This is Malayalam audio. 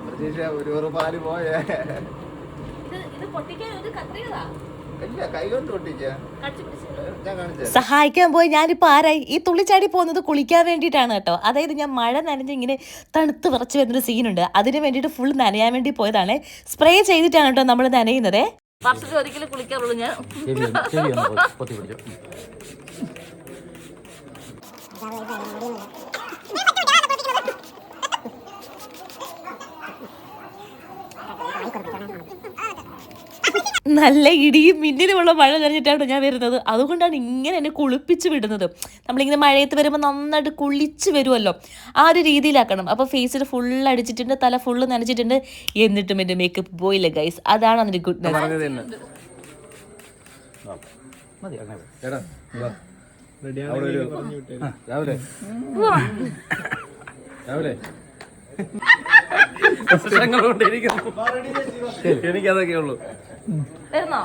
പ്രതീക്ഷ ഒരു പാല് പോയേ. ഇത് പൊട്ടിക്കാൻ ഒരു കത്രികതാ. ഇല്ല, കൈ കൊണ്ട് പൊട്ടിക്കാ. ഞാൻ കാണിച്ചു സഹായിക്കാൻ പോയി ഞാനിപ്പോൾ ആരായി? ഈ തുള്ളിച്ചാടി പോകുന്നത് കുളിക്കാൻ വേണ്ടിയിട്ടാണ് കേട്ടോ. അതായത് ഞാൻ മഴ നനഞ്ഞ് ഇങ്ങനെ തണുത്ത് വിറച്ച് വരുന്നൊരു സീനുണ്ട്, അതിന് വേണ്ടിയിട്ട് ഫുൾ നനയാൻ വേണ്ടി പോയതാണ്. സ്പ്രേ ചെയ്തിട്ടാണ് കേട്ടോ നമ്മൾ നനയുന്നത്. വർഷത്തിൽ ഒരിക്കലും കുളിക്കാറുള്ളൂ ഞാൻ. നല്ല ഇടിയും മിന്നലുമുള്ള മഴ നനഞ്ഞിട്ടാണ് ഞാൻ വരുന്നത്. അതുകൊണ്ടാണ് ഇങ്ങനെ എന്നെ കുളിപ്പിച്ച് വിടുന്നത്. നമ്മളിങ്ങനെ മഴയത്ത് വരുമ്പോൾ നന്നായിട്ട് കുളിച്ച് വരുമല്ലോ, ആ ഒരു രീതിയിലാക്കണം. അപ്പോൾ ഫേസിൽ ഫുൾ അടിച്ചിട്ടുണ്ട്, തല ഫുള്ള് നനച്ചിട്ടുണ്ട്, എന്നിട്ടും എൻ്റെ മേക്കപ്പ് പോയില്ല ഗൈസ്. അതാണ് അതിൻ്റെ ഗുഡ്നെസ്. എനിക്കതൊക്കെ ഉള്ളൂ. വരുന്നോ?